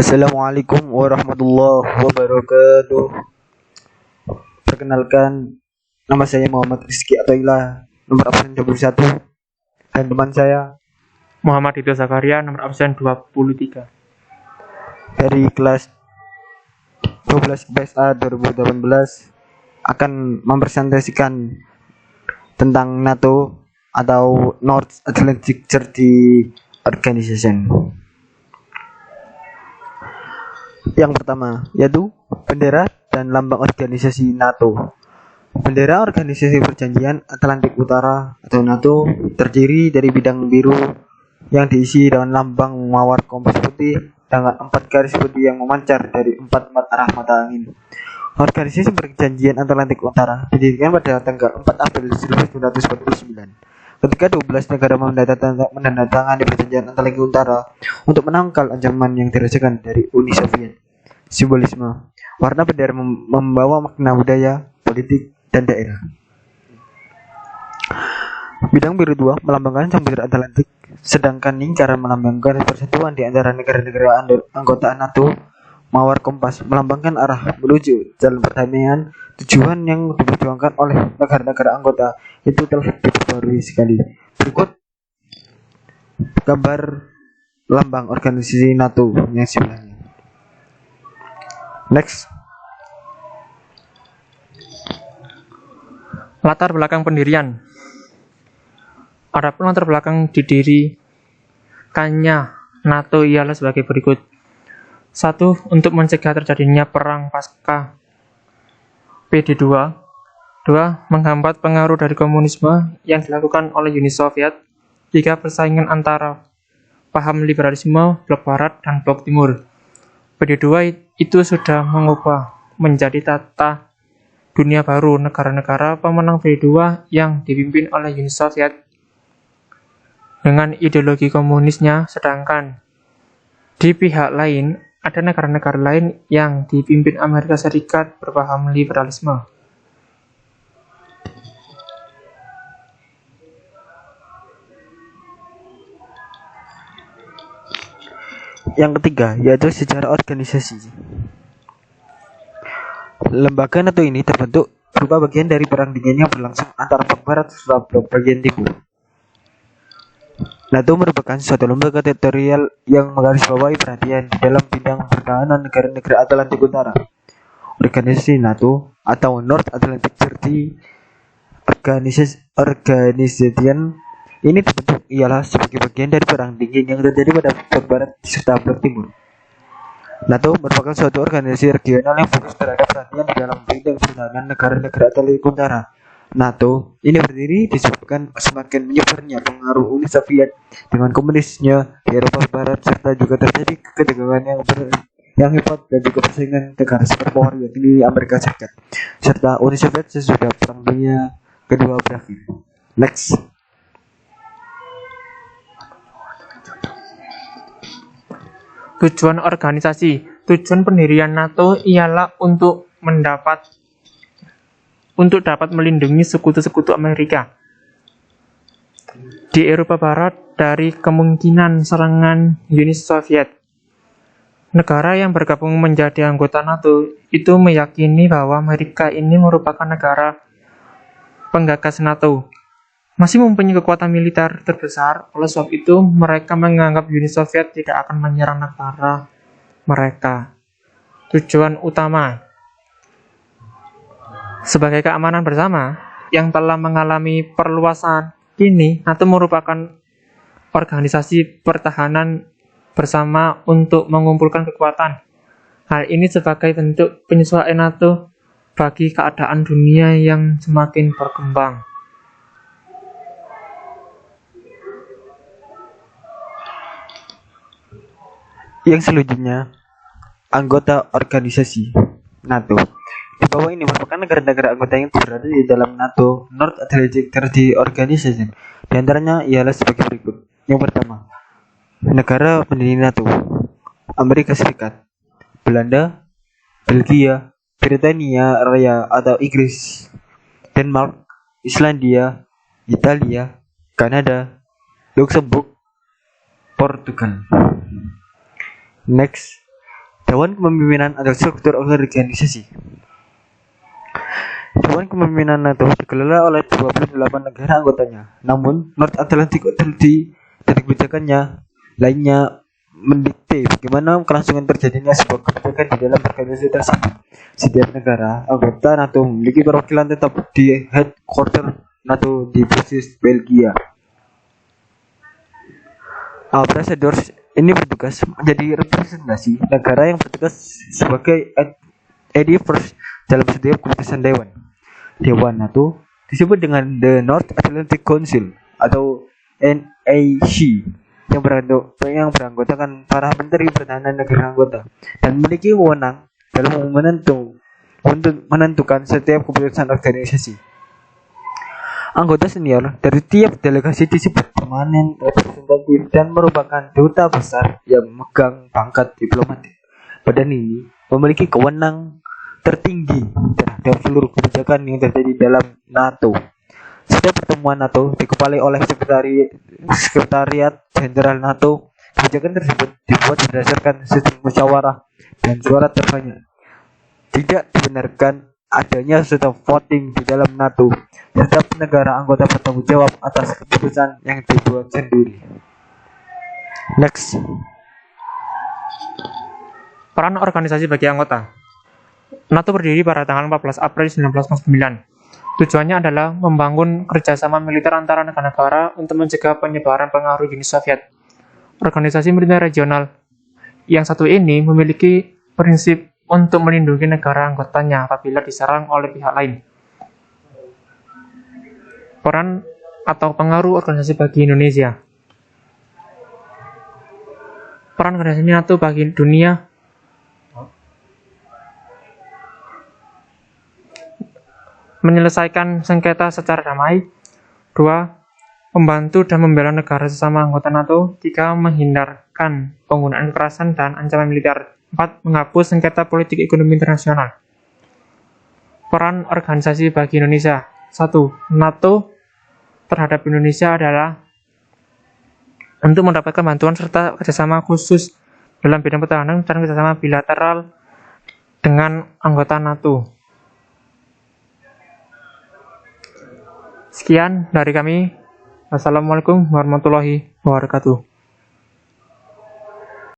Assalamualaikum warahmatullahi wabarakatuh. Perkenalkan, nama saya Muhammad Rizky Atoila, nomor absen 21, dan teman saya Muhammad Hidayat Zakaria, nomor absen 23. dari kelas 12 PSA 2018 akan mempresentasikan tentang NATO atau North Atlantic Treaty Organization. Yang pertama yaitu bendera dan lambang organisasi NATO. Bendera Organisasi Perjanjian Atlantik Utara atau NATO terdiri dari bidang biru yang diisi dengan lambang mawar kompas putih dengan 4 garis putih yang memancar dari 4 arah mata angin. Organisasi Perjanjian Atlantik Utara didirikan pada tanggal 4 April 1949 ketika 12 negara menandatangani Perjanjian Atlantik Utara untuk menangkal ancaman yang dirasakan dari Uni Soviet. Simbolisme warna bendera membawa makna budaya, politik, dan daerah. Bidang biru 2 melambangkan Samudra Atlantik, sedangkan lingkaran melambangkan persatuan di antara negara-negara anggota NATO. Mawar kompas melambangkan arah menuju jalan perdamaian. Tujuan yang diperjuangkan oleh negara-negara anggota itu telah diperbarui sekali. Berikut gambar lambang organisasi NATO yang sebelahnya. Next. Latar belakang pendirian. Adapun latar belakang didirikannya NATO ialah sebagai berikut. 1. Untuk mencegah terjadinya perang pasca PD2. 2. Menghambat pengaruh dari komunisme yang dilakukan oleh Uni Soviet. 3. Persaingan antara paham liberalisme blok barat dan blok timur. PD2 itu sudah mengubah menjadi tata dunia baru negara-negara pemenang PD2 yang dipimpin oleh Uni Soviet dengan ideologi komunisnya, sedangkan di pihak lain ada negara-negara lain yang dipimpin Amerika Serikat berpaham liberalisme. Yang ketiga yaitu sejarah organisasi. Lembaga NATO ini terbentuk berupa bagian dari perang dingin yang berlangsung antara blok barat dan blok bagian timur. NATO merupakan suatu lembaga teritorial yang menggarisbawahi perhatian di dalam bidang pertahanan negara-negara Atlantik Utara. Organisasi NATO atau North Atlantic Treaty Organization ini dibentuk ialah sebagai bagian dari perang dingin yang terjadi pada blok barat serta blok timur. NATO merupakan suatu organisasi regional yang fokus terhadap perhatian di dalam bidang pertahanan negara-negara Atlantik Utara. NATO ini berdiri disebabkan semakin menyebarnya pengaruh Uni Soviet dengan komunisnya di Eropa Barat, serta juga terjadi ketegangan yang hebat dan juga persaingan negara superpower yakni Amerika Serikat serta Uni Soviet sesudah Perang Dunia Kedua berakhir. Next. Tujuan organisasi. Tujuan pendirian NATO ialah untuk dapat melindungi sekutu-sekutu Amerika di Eropa Barat dari kemungkinan serangan Uni Soviet. Negara yang bergabung menjadi anggota NATO itu meyakini bahwa Amerika ini merupakan negara penggagas NATO, masih mempunyai kekuatan militer terbesar. Oleh sebab itu, mereka menganggap Uni Soviet tidak akan menyerang negara mereka. Tujuan utama sebagai keamanan bersama yang telah mengalami perluasan, kini NATO merupakan organisasi pertahanan bersama untuk mengumpulkan kekuatan. Hal ini sebagai bentuk penyesuaian NATO bagi keadaan dunia yang semakin berkembang. Yang selanjutnya, anggota organisasi NATO. Di bawah ini merupakan negara-negara anggota yang berada di dalam NATO North Atlantic Treaty Organization. Di antaranya ialah sebagai berikut. Yang pertama, negara pendiri NATO: Amerika Serikat, Belanda, Belgia, Britania Raya atau Inggris, Denmark, Islandia, Italia, Kanada, Luxembourg, Portugal. Next. Dewan Kepemimpinan atau struktur organisasi. Dewan Kepemimpinan NATO dikelola oleh 28 negara anggotanya. Namun, North Atlantic Treaty dan kebijakannya lainnya mendikte bagaimana kelangsungan terjadinya sebuah kebijakan di dalam organisasi tersebut. Setiap negara anggota NATO memiliki perwakilan tetap di headquarter NATO di Brussels, Belgia. Ambassadors ini bertugas menjadi representasi negara yang bertugas sebagai advisors dalam setiap keputusan Dewan. Dewan NATO disebut dengan The North Atlantic Council atau NAC yang beranggotakan para menteri pertahanan negara anggota dan memiliki wewenang dalam menentukan setiap keputusan organisasi. Anggota senior dari tiap delegasi disebut permanen representatif dan merupakan duta besar yang memegang pangkat diplomatik. Badan ini memiliki kewenangan tertinggi terhadap seluruh kebijakan yang terjadi dalam NATO. Setiap pertemuan NATO dikepalai oleh Sekretariat Jenderal NATO. Kebijakan tersebut dibuat berdasarkan sistem musyawarah dan suara terbanyak. Tidak dibenarkan adanya sistem voting di dalam NATO. Setiap negara anggota bertanggung jawab atas keputusan yang dibuat sendiri. Next. Peran organisasi bagi anggota. NATO berdiri pada tanggal 14 April 1949. Tujuannya adalah membangun kerjasama militer antara negara-negara untuk mencegah penyebaran pengaruh Uni Soviet. Organisasi militer regional yang satu ini memiliki prinsip untuk melindungi negara anggotanya apabila diserang oleh pihak lain. Peran atau pengaruh organisasi bagi Indonesia. Peran organisasi NATO bagi dunia. Menyelesaikan sengketa secara damai. 2. Membantu dan membela negara sesama anggota NATO. 3. Menghindarkan penggunaan kekerasan dan ancaman militer. 4. Menghapus sengketa politik ekonomi internasional. Peran organisasi bagi Indonesia. 1. NATO terhadap Indonesia adalah untuk mendapatkan bantuan serta kerjasama khusus dalam bidang pertahanan dan kerjasama bilateral dengan anggota NATO. Sekian dari kami. Wassalamualaikum warahmatullahi wabarakatuh.